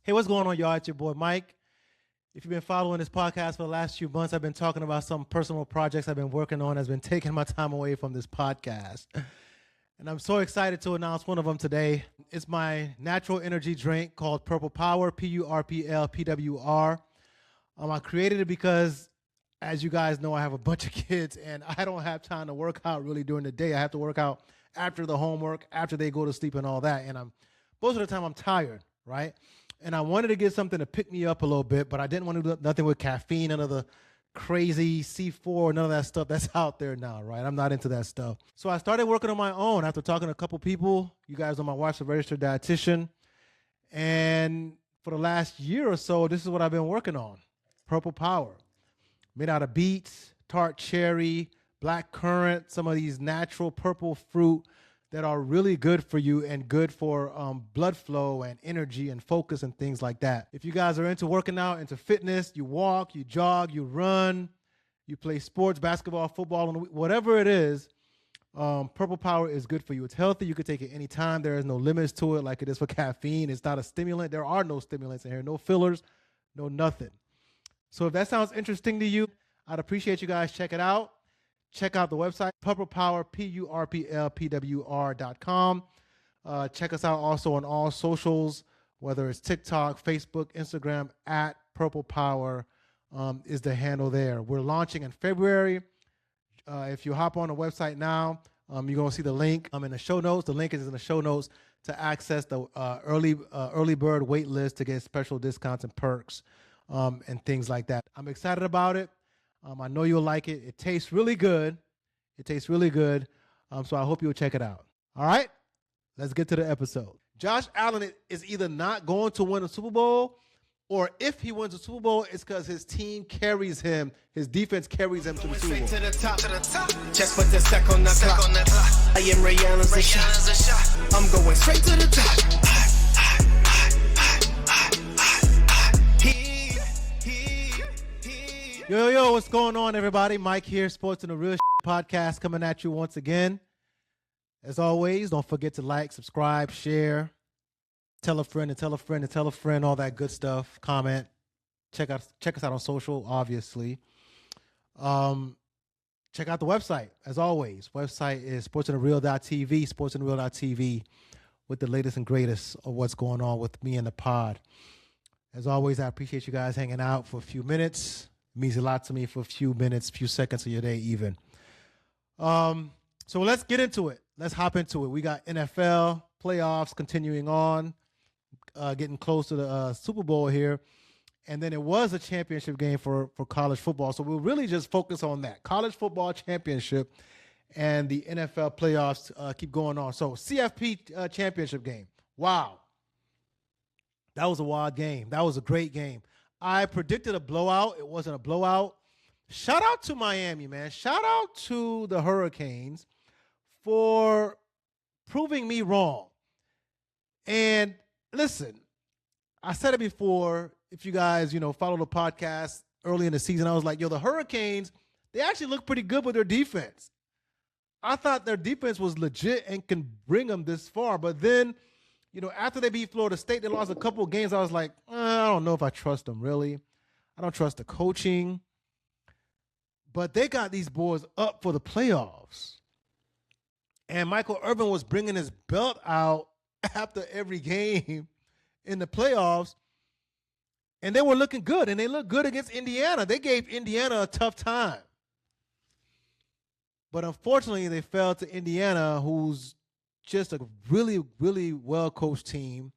Hey, what's going on, y'all? It's your boy, Mike. If you've been following this podcast for the last few months, I've been talking about some personal projects I've been working on that's been taking my time away from this podcast. And I'm so excited to announce one of them today. It's my natural energy drink called Purple Power, Purple PWR. I created it because, as you guys know, I have a bunch of kids and I don't have time to work out really during the day. I have to work out after the homework, after they go to sleep and all that. And most of the time I'm tired, right? And I wanted to get something to pick me up a little bit, but I didn't want to do nothing with caffeine, none of the crazy C4, none of that stuff that's out there now, right? I'm not into that stuff. So I started working on my own after talking to a couple people. You guys know my wife's a registered dietitian. And for the last year or so, this is what I've been working on. Purple Power. Made out of beets, tart cherry, black currant, some of these natural purple fruit that are really good for you and good for blood flow and energy and focus and things like that. If you guys are into working out, into fitness, you walk, you jog, you run, you play sports, basketball, football, whatever it is, Purple Power is good for you. It's healthy. You can take it anytime. There is no limits to it like it is for caffeine. It's not a stimulant. There are no stimulants in here, no fillers, no nothing. So if that sounds interesting to you, I'd appreciate you guys check it out. Check out the website, Purple Power, PURPLPWR.com. Check us out also on all socials, whether it's TikTok, Facebook, Instagram, at Purple Power is the handle there. We're launching in February. If you hop on the website now, you're going to see the link in the show notes. The link is in the show notes to access the early bird wait list to get special discounts and perks and things like that. I'm excited about it. I know you'll like it. It tastes really good. So I hope you'll check it out. All right, let's get to the episode. Josh Allen is either not going to win a Super Bowl, or if he wins a Super Bowl, it's because his team carries him. His defense carries him to the Super Bowl. To the top. Just put the sec on the clock. I am Ray Allen's a shot. I'm going straight to the top. Yo, what's going on, everybody? Mike here, Sports and the Real Podcast, coming at you once again. As always, don't forget to like, subscribe, share, tell a friend and tell a friend and tell a friend, all that good stuff. Comment. Check us out on social, obviously. Check out the website, as always. Website is sportsandthereal.tv, sportsandthereal.tv, with the latest and greatest of what's going on with me and the pod. As always, I appreciate you guys hanging out for a few minutes. It means a lot to me for a few minutes, few seconds of your day even. So let's get into it. Let's hop into it. We got NFL playoffs continuing on, getting close to the Super Bowl here. And then it was a championship game for college football. So we'll really just focus on that. College football championship and the NFL playoffs keep going on. So CFP championship game. Wow. That was a wild game. That was a great game. I predicted a blowout. It wasn't a blowout. Shout out to Miami, man. Shout out to the Hurricanes for proving me wrong. And listen, I said it before. If you guys, follow the podcast early in the season, I was like, the Hurricanes, they actually look pretty good with their defense. I thought their defense was legit and can bring them this far. But then, after they beat Florida State, they lost a couple of games. I was like, I don't know if I trust them, really. I don't trust the coaching. But they got these boys up for the playoffs. And Michael Irvin was bringing his belt out after every game in the playoffs. And they were looking good. And they looked good against Indiana. They gave Indiana a tough time. But unfortunately, they fell to Indiana, who's just a really, really well-coached team.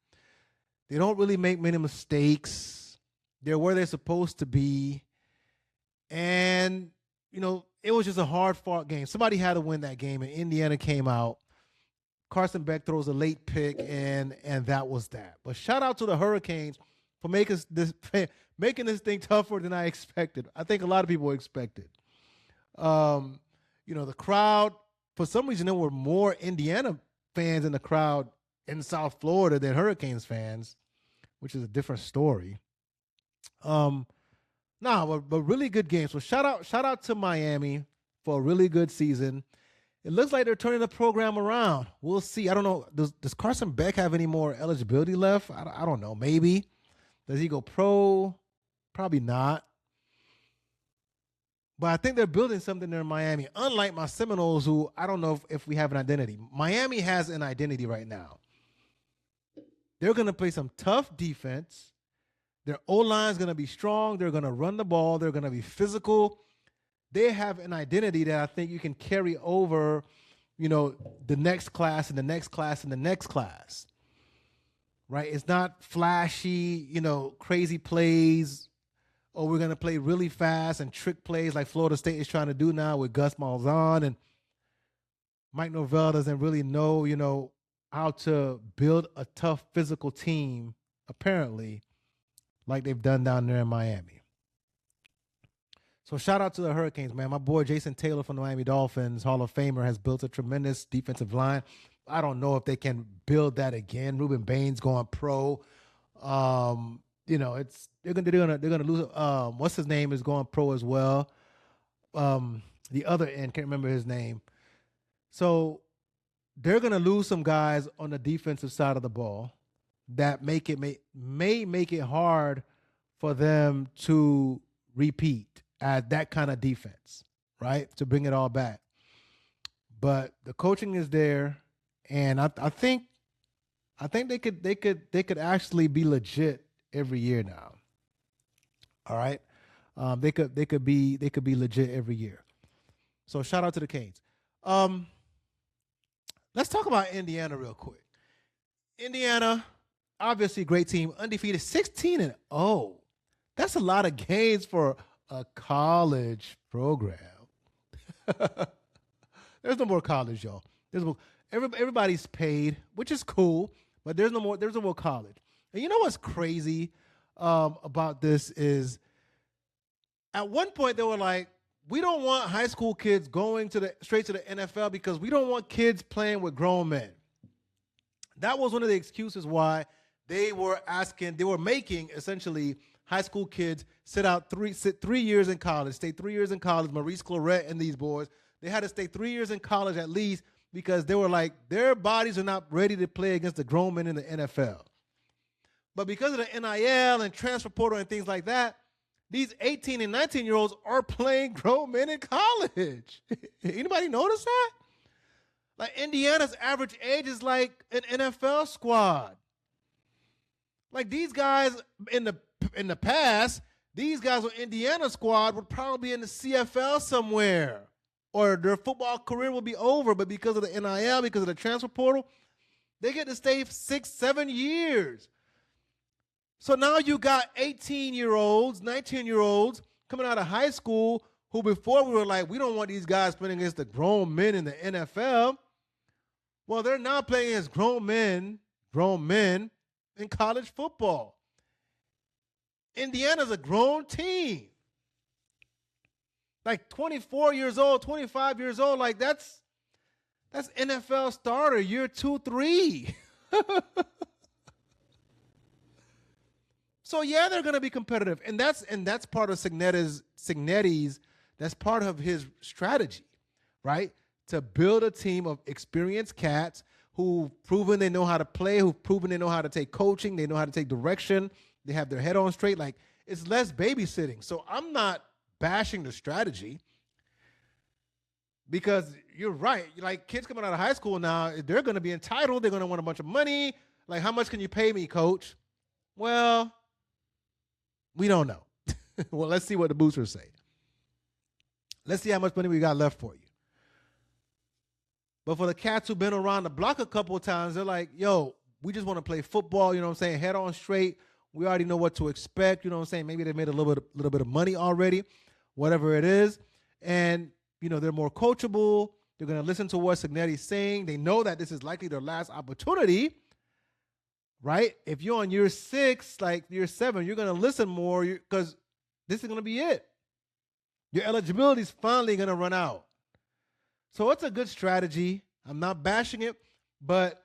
They don't really make many mistakes. They're where they're supposed to be. And, it was just a hard-fought game. Somebody had to win that game, and Indiana came out. Carson Beck throws a late pick, and that was that. But shout out to the Hurricanes for making this thing tougher than I expected. I think a lot of people expected. The crowd, for some reason, there were more Indiana fans in the crowd in South Florida than Hurricanes fans, which is a different story. But really good game. So shout out to Miami for a really good season. It looks like they're turning the program around. We'll see. I don't know. Does Carson Beck have any more eligibility left? I don't know. Maybe. Does he go pro? Probably not. But I think they're building something there in Miami. Unlike my Seminoles, who I don't know if we have an identity. Miami has an identity right now. They're going to play some tough defense. Their O-line is going to be strong. They're going to run the ball. They're going to be physical. They have an identity that I think you can carry over, the next class and the next class and the next class. Right? It's not flashy, crazy plays. Or we're going to play really fast and trick plays like Florida State is trying to do now with Gus Malzahn. And Mike Norvell doesn't really know, how to build a tough physical team, apparently, like they've done down there in Miami. So shout out to the Hurricanes, man. My boy Jason Taylor from the Miami Dolphins, Hall of Famer, has built a tremendous defensive line. I don't know if they can build that again. Ruben Baines going pro. They're gonna lose. What's his name is going pro as well. The other end, can't remember his name. So they're gonna lose some guys on the defensive side of the ball that may make it hard for them to repeat at that kind of defense, right? To bring it all back. But the coaching is there, and I think they could actually be legit every year now. All right, they could be legit every year. So shout out to the Canes. Let's talk about Indiana real quick. Indiana, obviously a great team, undefeated, 16-0. That's a lot of games for a college program. There's no more college, y'all. Everybody's paid, which is cool, but there's no more college. And you know what's crazy about this is at one point they were like, we don't want high school kids going straight to the NFL because we don't want kids playing with grown men. That was one of the excuses why they were making essentially high school kids sit 3 years in college, stay 3 years in college. Maurice Claret and these boys, they had to stay 3 years in college at least because they were like, their bodies are not ready to play against the grown men in the NFL. But because of the NIL and transfer portal and things like that, these 18 and 19-year-olds are playing grown men in college. Anybody notice that? Like Indiana's average age is like an NFL squad. Like these guys in the past, these guys on Indiana squad would probably be in the CFL somewhere, or their football career will be over. But because of the NIL, because of the transfer portal, they get to stay 6-7 years. So now you got 18-year-olds, 19-year-olds coming out of high school who before we were like, we don't want these guys playing against the grown men in the NFL. Well, they're now playing against grown men in college football. Indiana's a grown team. Like 24 years old, 25 years old, like that's NFL starter, year 2, 3. So yeah, they're going to be competitive, and that's part of Cignetti's. That's part of his strategy, right? To build a team of experienced cats who've proven they know how to play, who've proven they know how to take coaching, they know how to take direction, they have their head on straight. Like it's less babysitting. So I'm not bashing the strategy because you're right. Like kids coming out of high school now, they're going to be entitled. They're going to want a bunch of money. Like, how much can you pay me, coach? Well, we don't know. Well, let's see what the boosters say. Let's see how much money we got left for you. But for the cats who've been around the block a couple of times, they're like, yo, we just want to play football, you know what I'm saying, head on straight. We already know what to expect, you know what I'm saying? Maybe they made a little bit of money already, whatever it is. And, they're more coachable. They're going to listen to what Cignetti's saying. They know that this is likely their last opportunity, right? If you're on year 6, like year 7, you're going to listen more because this is going to be it. Your eligibility is finally going to run out. So it's a good strategy. I'm not bashing it, but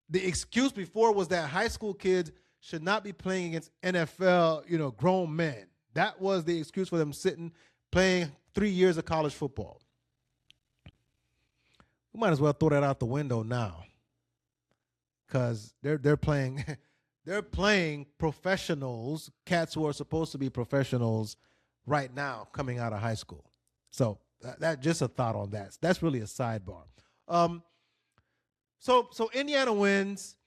the excuse before was that high school kids should not be playing against NFL, grown men. That was the excuse for them playing 3 years of college football. We might as well throw that out the window now because they're playing they're playing professionals, cats who are supposed to be professionals right now coming out of high school. So that just a thought on that. That's really a sidebar. So Indiana wins,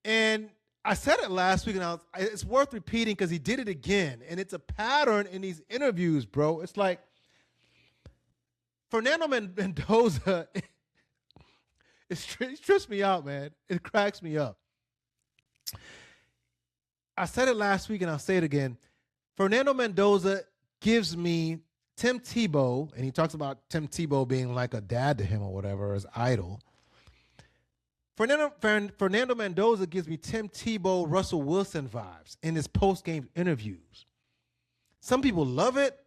and I said it last week, and it's worth repeating because he did it again, and it's a pattern in these interviews, bro. It's like Fernando Mendoza. It trips me out, man. It cracks me up. I said it last week, and I'll say it again. Fernando Mendoza gives me Tim Tebow, and he talks about Tim Tebow being like a dad to him or whatever, his idol. Fernando Mendoza gives me Tim Tebow, Russell Wilson vibes in his post-game interviews. Some people love it.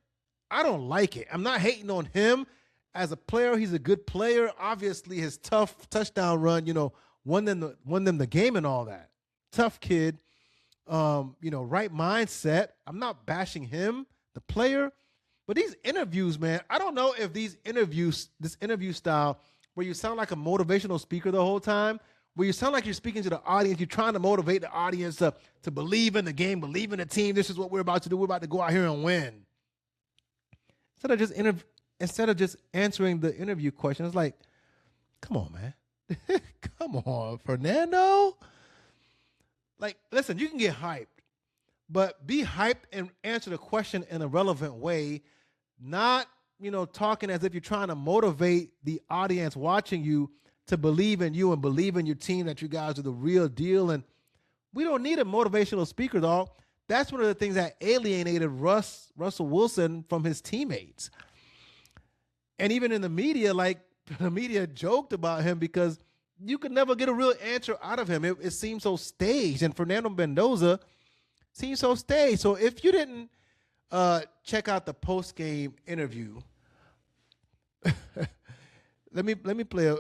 I don't like it. I'm not hating on him. As a player, he's a good player. Obviously, his tough touchdown run, won them the game and all that. Tough kid, right mindset. I'm not bashing him, the player, but these interviews, man, I don't know if this interview style where you sound like a motivational speaker the whole time, where you sound like you're speaking to the audience, you're trying to motivate the audience to believe in the game, believe in the team. This is what we're about to do. We're about to go out here and win. Instead of just answering the interview question, it's like, come on, man. Come on, Fernando. Like, listen, you can get hyped, but be hyped and answer the question in a relevant way, not, talking as if you're trying to motivate the audience watching you to believe in you and believe in your team, that you guys are the real deal. And we don't need a motivational speaker, dog. That's one of the things that alienated Russell Wilson from his teammates. And even in the media, the media joked about him because you could never get a real answer out of him. It seemed so staged, and Fernando Mendoza seemed so staged. So if you didn't check out the post-game interview, let me play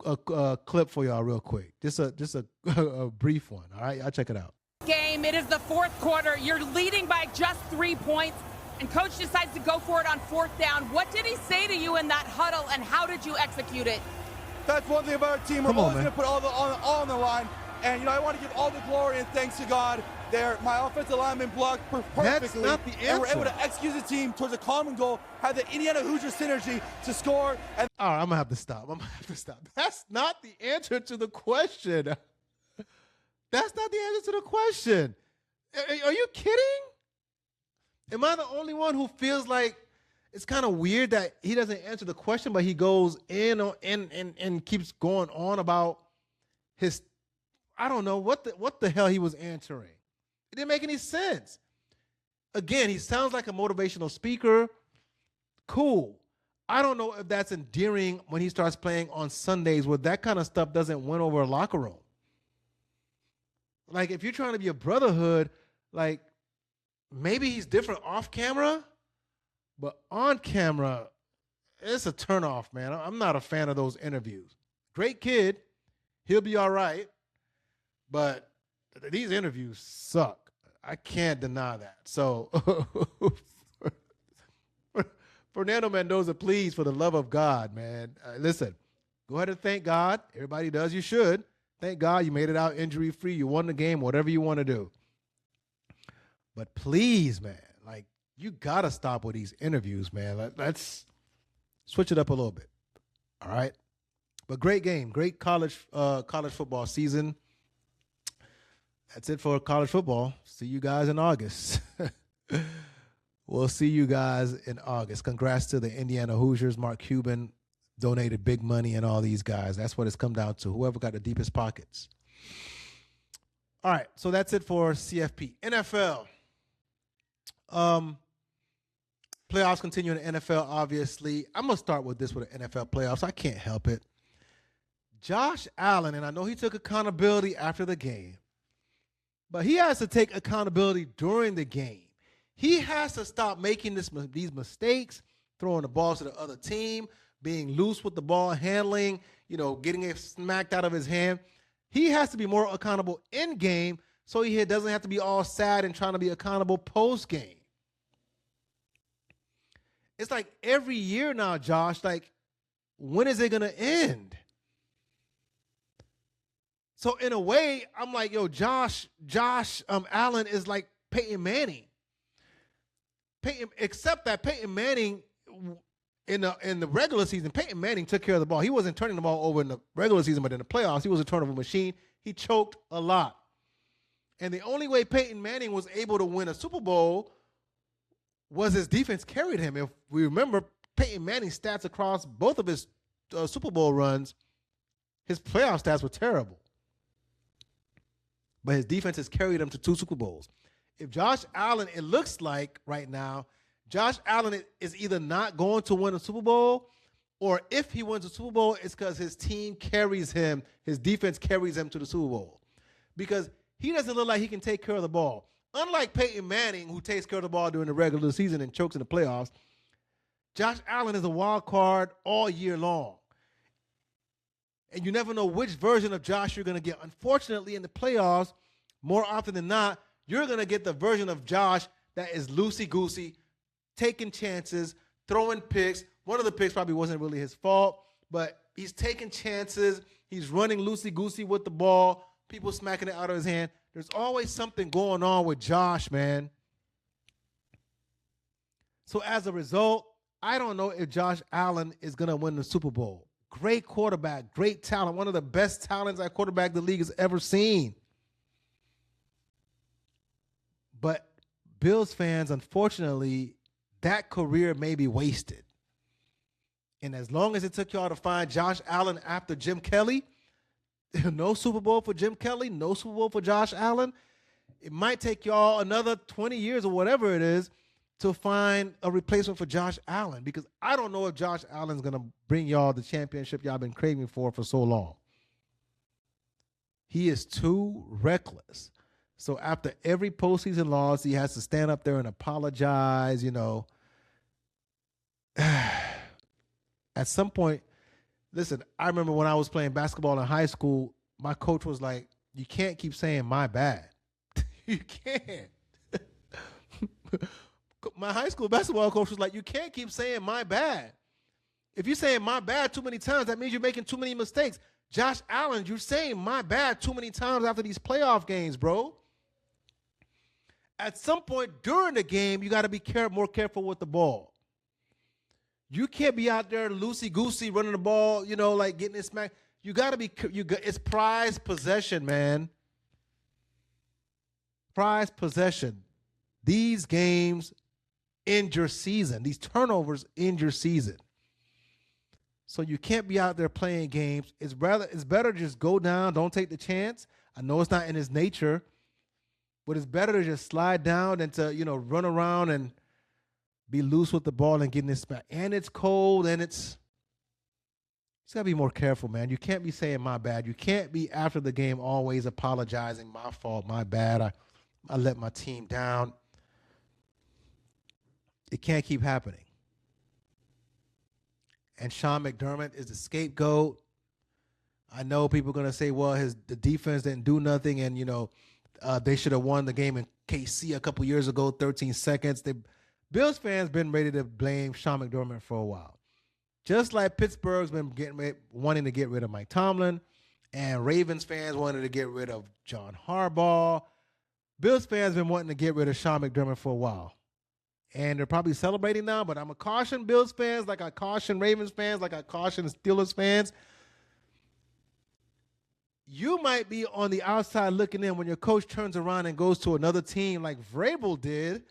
a clip for y'all real quick. Just a brief one. All right, I'll check it out. Game. It is the fourth quarter. You're leading by just 3 points, and coach decides to go for it on fourth down. What did he say to you in that huddle, and how did you execute it? That's one thing about our team. We're always going to put all on the line. And, I want to give all the glory and thanks to God there. My offensive lineman blocked perfectly. That's not the answer. And we're able to execute the team towards a common goal, have the Indiana Hoosiers synergy to score. And all right, I'm going to have to stop. That's not the answer to the question. That's not the answer to the question. Are you kidding? Am I the only one who feels like it's kind of weird that he doesn't answer the question, but he goes in and keeps going on about his, I don't know what the hell he was answering. It didn't make any sense. Again, he sounds like a motivational speaker. Cool. I don't know if that's endearing when he starts playing on Sundays where that kind of stuff doesn't win over a locker room. Like, if you're trying to be a brotherhood, like, maybe he's different off camera, but on camera, it's a turnoff, man. I'm not a fan of those interviews. Great kid. He'll be all right. But these interviews suck. I can't deny that. So, Fernando Mendoza, please, for the love of God, man, listen, go ahead and thank God. Everybody does. You should. Thank God you made it out injury-free. You won the game, whatever you want to do. But please, man, you got to stop with these interviews, man. Let's switch it up a little bit. All right? But great game. Great college football season. That's it for college football. See you guys in August. We'll see you guys in August. Congrats to the Indiana Hoosiers. Mark Cuban donated big money and all these guys. That's what it's come down to. Whoever got the deepest pockets. All right, so that's it for CFP. NFL. Playoffs continue in the NFL, obviously. I'm going to start with this with the NFL playoffs. I can't help it. Josh Allen, and I know he took accountability after the game, but he has to take accountability during the game. He has to stop making these mistakes, throwing the balls to the other team, being loose with the ball handling, getting it smacked out of his hand. He has to be more accountable in game so he doesn't have to be all sad and trying to be accountable post game. It's like every year now, Josh, when is it going to end? So in a way, I'm like, yo, Josh Allen is like Peyton Manning. Except that Peyton Manning in the regular season, Peyton Manning took care of the ball. He wasn't turning the ball over in the regular season, but in the playoffs, he was a turnover machine. He choked a lot. And the only way Peyton Manning was able to win a Super Bowl was his defense carried him. If we remember Peyton Manning's stats across both of his Super Bowl runs, his playoff stats were terrible. But his defense has carried him to 2 Super Bowls. If Josh Allen, it looks like right now, Josh Allen is either not going to win a Super Bowl, or if he wins a Super Bowl, it's because his team carries him, his defense carries him to the Super Bowl. Because he doesn't look like he can take care of the ball. Unlike Peyton Manning, who takes care of the ball during the regular season and chokes in the playoffs, Josh Allen is a wild card all year long. And you never know which version of Josh you're going to get. Unfortunately, in the playoffs, more often than not, you're going to get the version of Josh that is loosey-goosey, taking chances, throwing picks. One of the picks probably wasn't really his fault, but he's taking chances. He's running loosey-goosey with the ball, people smacking it out of his hand. There's always something going on with Josh, man. So as a result, I don't know if Josh Allen is going to win the Super Bowl. Great quarterback, great talent, one of the best talents at quarterback the league has ever seen. But Bills fans, unfortunately, that career may be wasted. And as long as it took y'all to find Josh Allen after Jim Kelly, no Super Bowl for Jim Kelly, no Super Bowl for Josh Allen, it might take y'all another 20 years or whatever it is to find a replacement for Josh Allen, because I don't know if Josh Allen's going to bring y'all the championship y'all been craving for so long. He is too reckless. So after every postseason loss, he has to stand up there and apologize, you know. At some point, listen, I remember when I was playing basketball in high school, my coach was like, you can't keep saying my bad. You can't. My high school basketball coach was like, you can't keep saying my bad. If you're saying my bad too many times, that means you're making too many mistakes. Josh Allen, you're saying my bad too many times after these playoff games, bro. At some point during the game, you got to be more careful with the ball. You can't be out there loosey-goosey running the ball, you know, like getting it smacked. You got to be, it's prized possession, man. Prized possession. These games end your season. These turnovers end your season. So you can't be out there playing games. It's better to just go down, don't take the chance. I know it's not in his nature, but it's better to just slide down than to, you know, run around and be loose with the ball and getting this back. And it's cold, and it's got to be more careful, man. You can't be saying my bad. You can't be after the game always apologizing, my fault, my bad. I let my team down. It can't keep happening. And Sean McDermott is the scapegoat. I know people are going to say, well, the defense didn't do nothing, and, you know, they should have won the game in KC a couple years ago, 13 seconds. Bills fans been ready to blame Sean McDermott for a while. Just like Pittsburgh's been wanting to get rid of Mike Tomlin, and Ravens fans wanted to get rid of John Harbaugh. Bills fans been wanting to get rid of Sean McDermott for a while. And they're probably celebrating now, but I'm going to caution Bills fans like I caution Ravens fans, like I caution Steelers fans. You might be on the outside looking in when your coach turns around and goes to another team like Vrabel did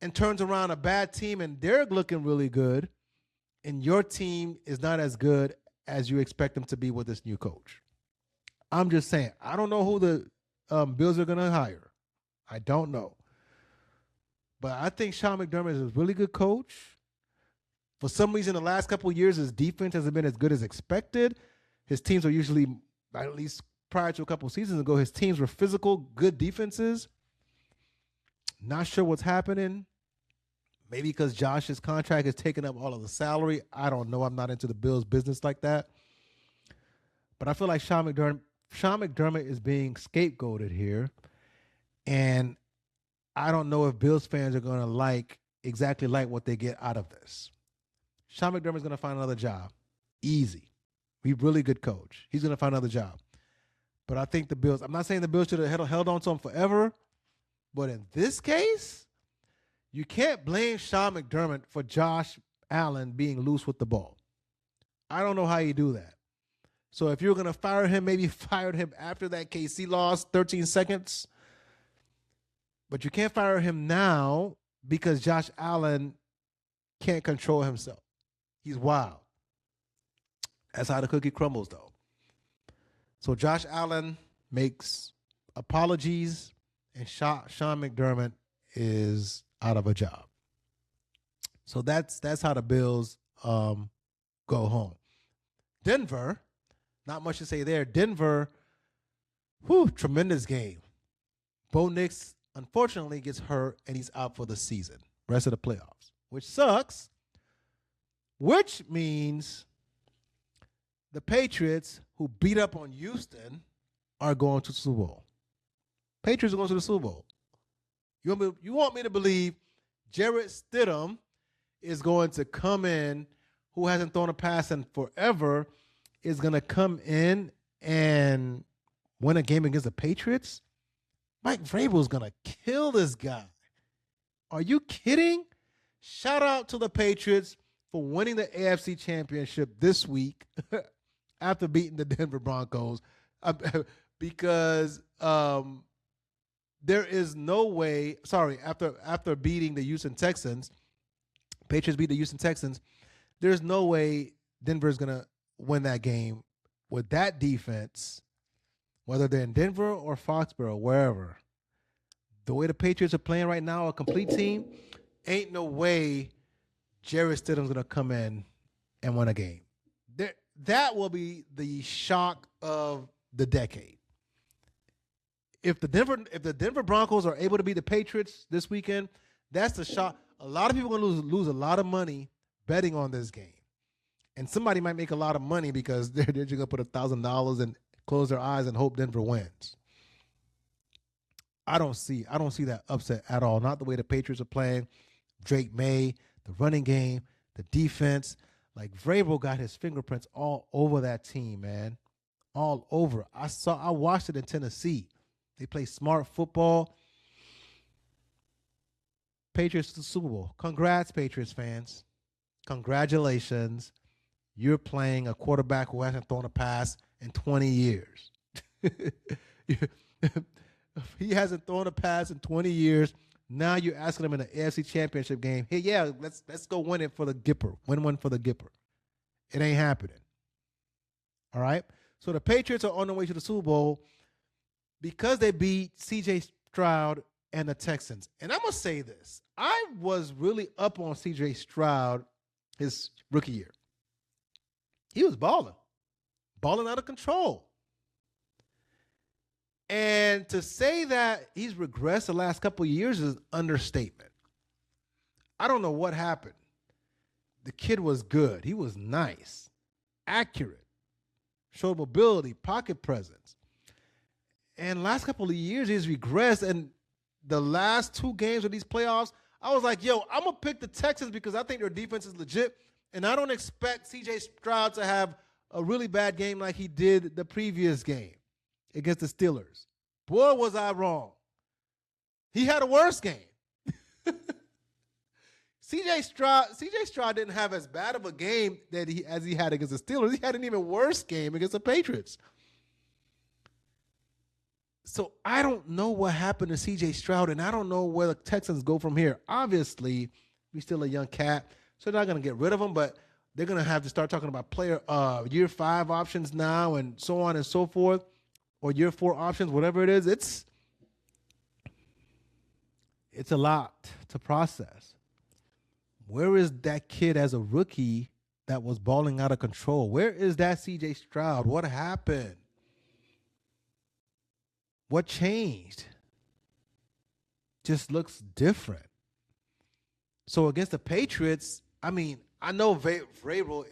and turns around a bad team and they're looking really good, and your team is not as good as you expect them to be with this new coach. I'm just saying, I don't know who the Bills are going to hire. I don't know. But I think Sean McDermott is a really good coach. For some reason, the last couple of years, his defense hasn't been as good as expected. His teams are usually, at least prior to a couple of seasons ago, his teams were physical, good defenses. Not sure what's happening. Maybe because Josh's contract is taking up all of the salary. I don't know. I'm not into the Bills' business like that. But I feel like Sean McDermott is being scapegoated here. And I don't know if Bills fans are going to exactly like what they get out of this. Sean McDermott's going to find another job. Easy. He's a really good coach. He's going to find another job. But I think the Bills, I'm not saying the Bills should have held on to him forever, but in this case, you can't blame Sean McDermott for Josh Allen being loose with the ball. I don't know how you do that. So if you're going to fire him, maybe fire him after that KC loss, 13 seconds. But you can't fire him now because Josh Allen can't control himself. He's wild. That's how the cookie crumbles, though. So Josh Allen makes apologies, and Sean McDermott is out of a job. So that's how the Bills go home. Denver, not much to say there. Denver, tremendous game. Bo Nix, unfortunately, gets hurt, and he's out for the season, rest of the playoffs, which sucks, which means the Patriots, who beat up on Houston, are going to the Super Bowl. Patriots are going to the Super Bowl. You want me to believe Jarrett Stidham is going to come in, who hasn't thrown a pass in forever, is going to come in and win a game against the Patriots? Mike Vrabel is going to kill this guy. Are you kidding? Shout out to the Patriots for winning the AFC Championship this week after beating the Denver Broncos, because there is no way. Sorry, after beating the Houston Texans, Patriots beat the Houston Texans. There's no way Denver is gonna win that game with that defense, whether they're in Denver or Foxborough, wherever. The way the Patriots are playing right now, a complete team, ain't no way Jarrett Stidham's gonna come in and win a game. That will be the shock of the decade. If the Denver Broncos are able to beat the Patriots this weekend, that's the shock. A lot of people are going to lose a lot of money betting on this game. And somebody might make a lot of money because they're just going to put $1,000 and close their eyes and hope Denver wins. I don't see that upset at all. Not the way the Patriots are playing. Drake May, the running game, the defense. Like, Vrabel got his fingerprints all over that team, man. All over. I watched it in Tennessee. They play smart football. Patriots to the Super Bowl. Congrats, Patriots fans. Congratulations. You're playing a quarterback who hasn't thrown a pass in 20 years. He hasn't thrown a pass in 20 years. Now you're asking him in the AFC Championship game, hey, yeah, let's go win it for the Gipper. Win one for the Gipper. It ain't happening. All right? So the Patriots are on their way to the Super Bowl because they beat C.J. Stroud and the Texans. And I'm going to say this. I was really up on C.J. Stroud his rookie year. He was balling out of control. And to say that he's regressed the last couple of years is an understatement. I don't know what happened. The kid was good. He was nice, accurate, showed mobility, pocket presence. And last couple of years, he's regressed. And the last two games of these playoffs, I was like, yo, I'm going to pick the Texans because I think their defense is legit. And I don't expect C.J. Stroud to have a really bad game like he did the previous game against the Steelers. Boy, was I wrong. He had a worse game. C.J. Stroud didn't have as bad of a game as he had against the Steelers. He had an even worse game against the Patriots. So I don't know what happened to C.J. Stroud, and I don't know where the Texans go from here. Obviously, he's still a young cat, so they're not going to get rid of him, but they're going to have to start talking about player year 5 options now and so on and so forth, or year 4 options, whatever it is. It's a lot to process. Where is that kid as a rookie that was balling out of control? Where is that C.J. Stroud? What happened? What changed? Just looks different. So against the Patriots, I mean, I know Vrabel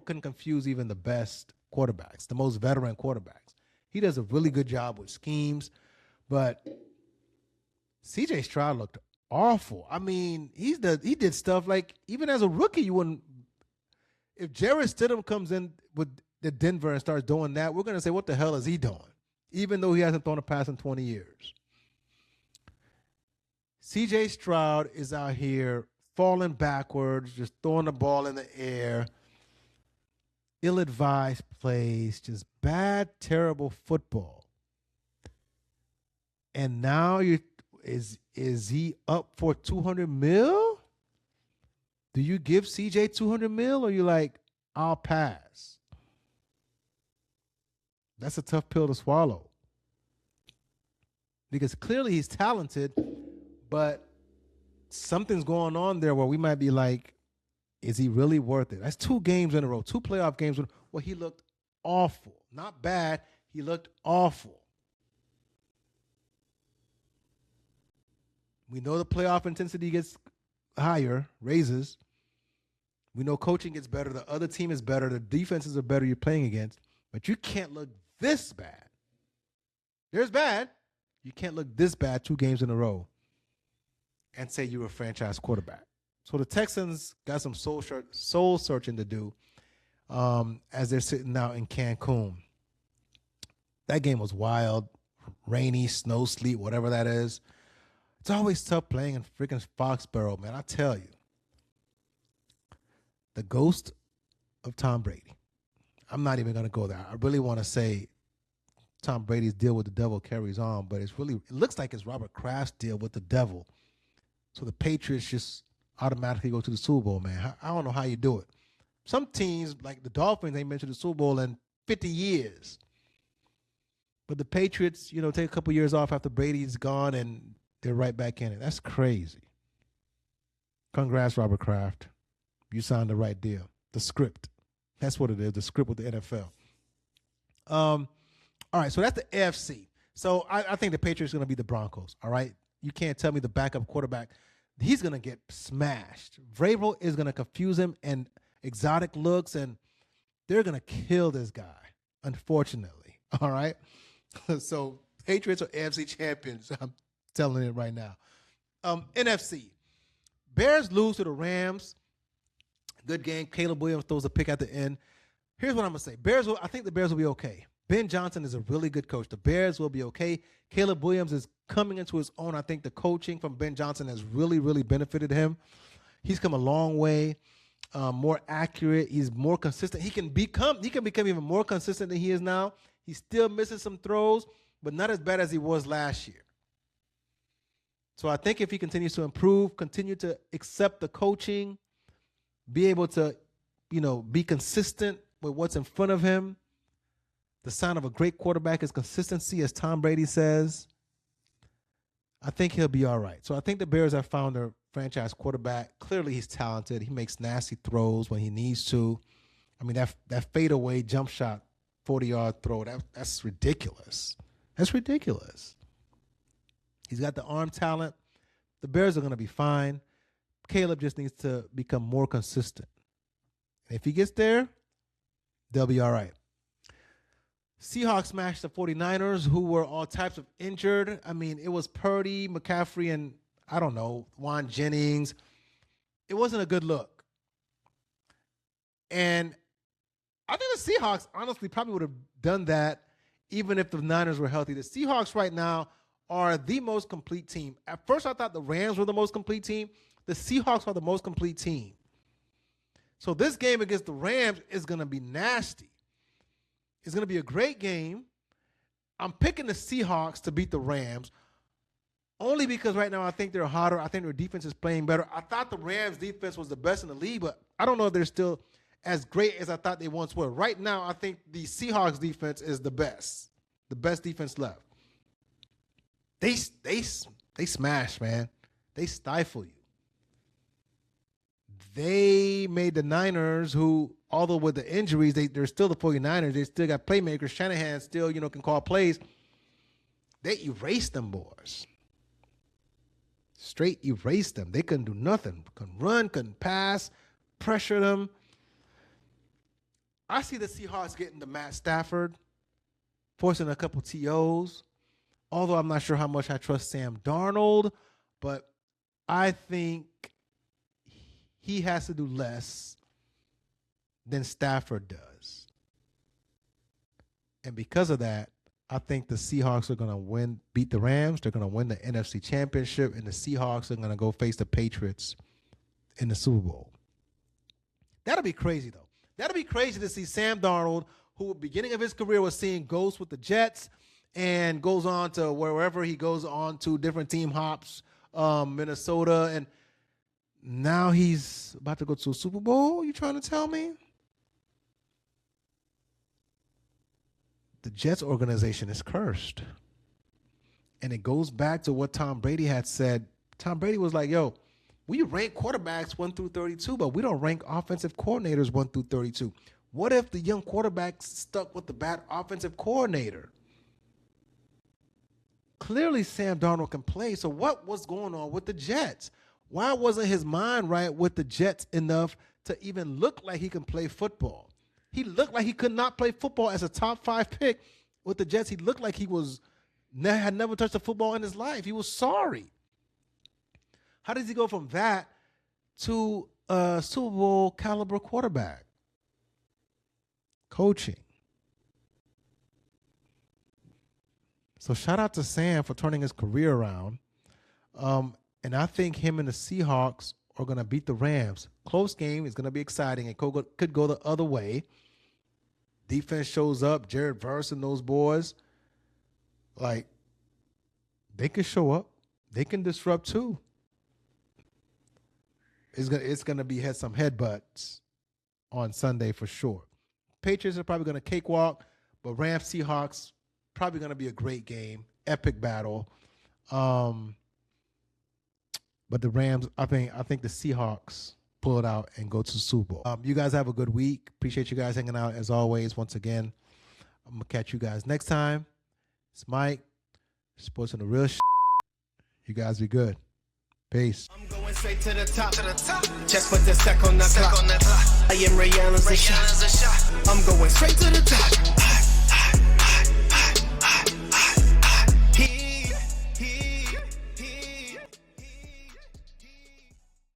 can confuse even the best quarterbacks, the most veteran quarterbacks. He does a really good job with schemes, but C.J. Stroud looked awful. I mean, he did stuff like, even as a rookie, you wouldn't. If Jarrett Stidham comes in with to Denver and starts doing that, we're going to say, what the hell is he doing? Even though he hasn't thrown a pass in 20 years. C.J. Stroud is out here falling backwards, just throwing the ball in the air. Ill-advised plays, just bad, terrible football. And now is he up for $200 million? Do you give CJ $200 million, or you like, I'll pass? That's a tough pill to swallow. Because clearly he's talented, but something's going on there where we might be like, is he really worth it? That's 2 games in a row, 2 playoff games. Well, he looked awful. Not bad. He looked awful. We know the playoff intensity gets higher, raises. We know coaching gets better. The other team is better. The defenses are better you're playing against. But you can't look this bad. There's bad. You can't look this bad 2 games in a row and say you're a franchise quarterback. So the Texans got some soul searching to do as they're sitting out in Cancun. That game was wild, rainy, snow, sleet, whatever that is. It's always tough playing in freaking Foxborough, man. I tell you. The ghost of Tom Brady. I'm not even going to go there. I really want to say Tom Brady's deal with the devil carries on, but it looks like it's Robert Kraft's deal with the devil. So the Patriots just automatically go to the Super Bowl, man. I don't know how you do it. Some teams, like the Dolphins, ain't been to the Super Bowl in 50 years. But the Patriots, take a couple years off after Brady's gone, and they're right back in it. That's crazy. Congrats, Robert Kraft. You signed the right deal. The script. That's what it is, the script with the NFL. All right, so that's the AFC. So I think the Patriots are going to beat the Broncos, all right? You can't tell me the backup quarterback. He's going to get smashed. Vrabel is going to confuse him and exotic looks, and they're going to kill this guy, unfortunately, all right? So Patriots are AFC champions. I'm telling it right now. NFC. Bears lose to the Rams. Good game. Caleb Williams throws a pick at the end. Here's what I'm going to say. I think the Bears will be okay. Ben Johnson is a really good coach. The Bears will be okay. Caleb Williams is coming into his own. I think the coaching from Ben Johnson has really, really benefited him. He's come a long way, more accurate. He's more consistent. He can become even more consistent than he is now. He's still missing some throws, but not as bad as he was last year. So I think if he continues to improve, continue to accept the coaching, be able to, be consistent with what's in front of him. The sign of a great quarterback is consistency, as Tom Brady says. I think he'll be all right. So I think the Bears have found their franchise quarterback. Clearly he's talented. He makes nasty throws when he needs to. I mean, that fadeaway jump shot, 40-yard throw, that's ridiculous. That's ridiculous. He's got the arm talent. The Bears are going to be fine. Caleb just needs to become more consistent. And if he gets there, they'll be all right. Seahawks smashed the 49ers, who were all types of injured. I mean, it was Purdy, McCaffrey, and Juan Jennings. It wasn't a good look. And I think the Seahawks, honestly, probably would have done that even if the Niners were healthy. The Seahawks right now are the most complete team. At first, I thought the Rams were the most complete team. The Seahawks are the most complete team. So this game against the Rams is going to be nasty. It's going to be a great game. I'm picking the Seahawks to beat the Rams only because right now I think they're hotter. I think their defense is playing better. I thought the Rams' defense was the best in the league, but I don't know if they're still as great as I thought they once were. Right now, I think the Seahawks' defense is the best defense left. They smash, man. They stifle you. They made the Niners, who, although with the injuries, they're still the 49ers. They still got playmakers. Shanahan still, can call plays. They erased them, boys. Straight erased them. They couldn't do nothing. Couldn't run, couldn't pass, pressure them. I see the Seahawks getting to Matt Stafford, forcing a couple TOs. Although I'm not sure how much I trust Sam Darnold, but I think he has to do less than Stafford does. And because of that, I think the Seahawks are going to beat the Rams. They're going to win the NFC Championship, and the Seahawks are going to go face the Patriots in the Super Bowl. That'll be crazy, though. That'll be crazy to see Sam Darnold, who at the beginning of his career was seeing ghosts with the Jets and goes on to wherever he goes on to, different team hops, Minnesota, and now he's about to go to a Super Bowl? You trying to tell me? The Jets organization is cursed. And it goes back to what Tom Brady had said. Tom Brady was like, yo, we rank quarterbacks 1 through 32, but we don't rank offensive coordinators 1 through 32. What if the young quarterback stuck with the bad offensive coordinator? Clearly, Sam Darnold can play. So what was going on with the Jets? Why wasn't his mind right with the Jets enough to even look like he can play football? He looked like he could not play football as a top 5 pick with the Jets. He looked like he had never touched a football in his life. He was sorry. How does he go from that to a Super Bowl caliber quarterback? Coaching. So shout out to Sam for turning his career around. And I think him and the Seahawks are going to beat the Rams. Close game. It's going to be exciting. It could go the other way. Defense shows up. Jared Verse and those boys, like, they can show up. They can disrupt too. It's gonna be some headbutts on Sunday for sure. Patriots are probably gonna cakewalk, but Rams Seahawks probably gonna be a great game, epic battle. But the Rams, I think the Seahawks pull it out and go to the Super Bowl. You guys have a good week. Appreciate you guys hanging out as always. Once again, I'm gonna catch you guys next time. It's Mike, Sports on the Real. You guys be good. Peace. I'm going straight to the top. Just put the stack on the clock. I am Ray Allen's a shot. I'm going straight to the top.